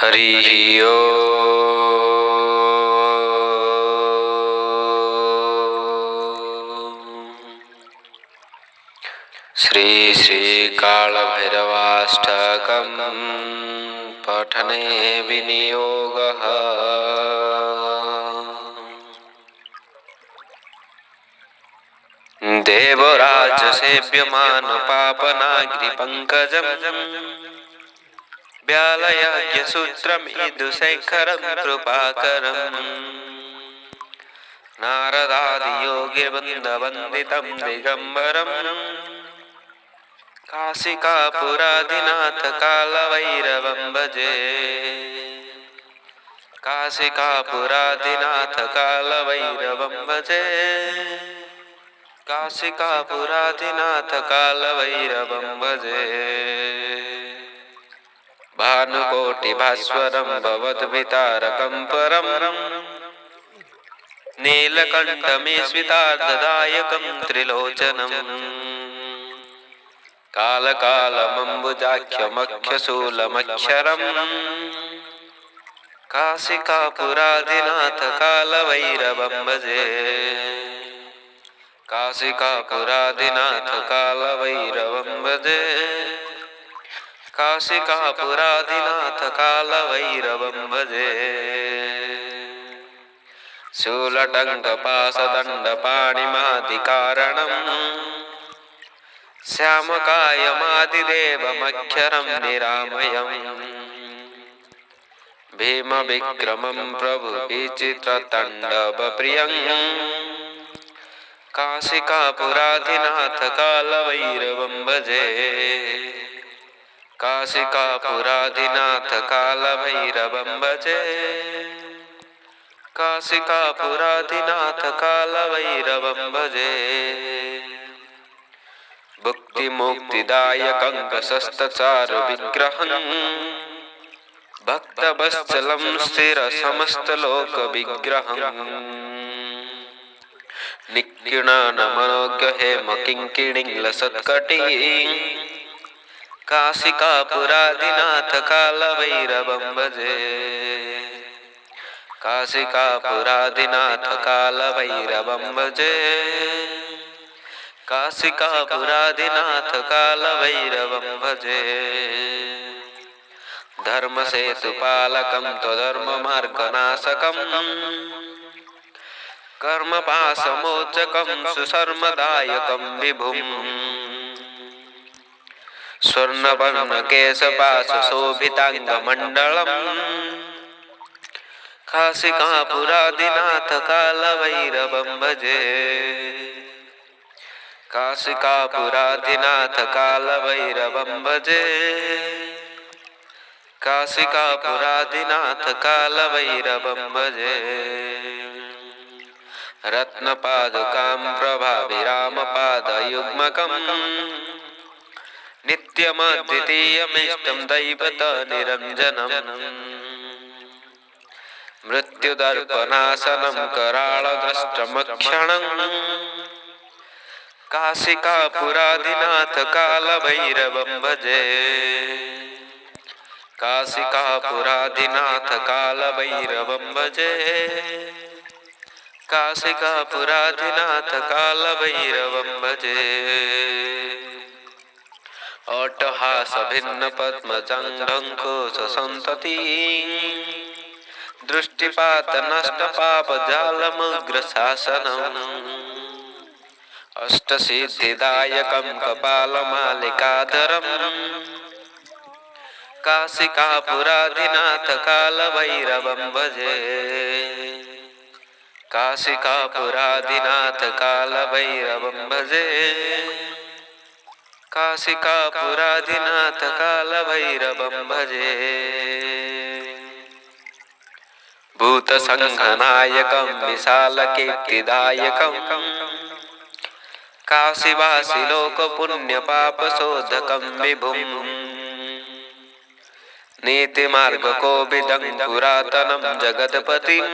हरिः ओम्। श्री श्रीकालभैरवाष्टकं पठने विनियोगः। देवराजसेव्यमानपापनाग्निपङ्कजं व्यालयज्ञसूत्रमिदुशेखरं कृपाकरम् नारदादियोगिर्वृन्दवन्दितं दिगम्बरम् काशिकापुरादिनाथ कालभैरवं भजे। काशिकापुरादिनाथ कालभैरवं भजे। काशिकापुरादिनाथ कालभैरवं भजे। भानुकोटिभास्वरं भवद्वितारकं परं नीलकण्ठमेश्वितार्धदायकं त्रिलोचनम् कालकालमम्बुजाख्यमख्यशूलमक्षरम् काशिकापुरादिनाथ कालभैरवं भजे। काशिकापुरादिनाथ कालभैरवं भजे। काशिकापुरादिनाथ कालभैरवं भजे। शूलटङ्कपाशदण्डपाणिमादिकारणम् श्यामकायमादिदेवमक्षरं निरामयम् भीमविक्रमं प्रभुविचित्रताण्डवप्रियं काशिकापुरादिनाथ कालभैरवं भजे। काशिकापुरादिनाथ कालभैरवं भजे। काशिकापुरादिनाथ कालभैरवं भजे। भुक्तिमुक्तिदायकं प्रशस्तचारुविग्रहं भक्तवत्सलं स्थिरसमस्तलोकविग्रहम् निक्किणानमनोज्ञहेमकिङ्किणीं लसत्कटिं काशिकापुरादिनाथ कालभैरवं भजे। काशिकापुरादिनाथ कालभैरवं भजे। काशिकापुरादिनाथ कालभैरवं भजे। धर्मसेतुपालकं त्वधर्ममार्गनाशकं कर्मपाशमोचकं सुशर्मदायकं विभुं स्वर्णवर्णकेशपाशशोभिताङ्गमण्डलं काशिकापुरादिनाथ कालभैरवं भजे। काशिकापुरादिनाथ कालभैरवं भजे। काशिकापुरादिनाथ कालभैरवं भजे। रत्नपादुकां प्रभाभिरामपादयुग्मकं नित्यमद्वितीयमिष्टं दैवतनिरञ्जनम् मृत्युदर्पणासनं कराळद्रष्टमक्षणम् काशिकापुरादिनाथ कालभैरवं भजे। काशिकापुरादिनाथ कालभैरवं भजे। काशिकापुरादिनाथ कालभैरवं भजे। अट्टहासभिन्नपद्मजङ्घङ्कुशसन्ततिं दृष्टिपातनष्टपापजालमुग्रशासनम् अष्टसिद्धिदायकं कपालमालिकाधरम् काशिकापुरादिनाथ कालभैरवं भजे। काशिकापुरादिनाथ कालभैरवं भजे। काशिकापुरादिनाथ कालभैरवं भजे। भूतसङ्घनायकं विशालकीर्तिदायकं काशीवासिलोकपुण्यपापशोधकं विभुं नीतिमार्गकोविदं पुरातनं जगत्पतिं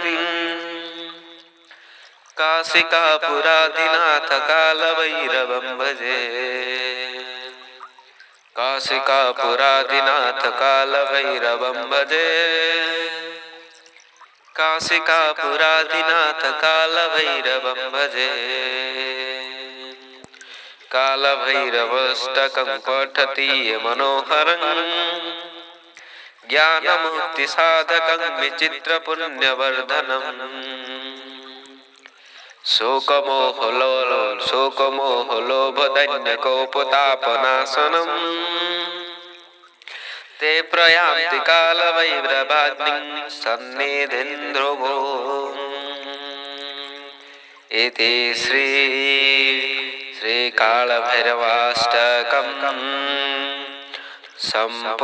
काशिकापुरादिनाथ कालभैरवं भजे। काशिकापुरादिनाथ कालभैरवं भजे काशिकापुरादिनाथ कालभैरवं भजे कालभैरवाष्टकं पठति मनोहरं ज्ञानमुक्तिसाधकं विचित्रपुण्यवर्धनम् शोकमोहलोभदैन्यकोपतापनाशनम् ते प्रयान्ति कालभैरवाग्निं सन्निधिं ध्रुवो इति श्रीकालभैरवाष्टकं सम्पूर्णम्।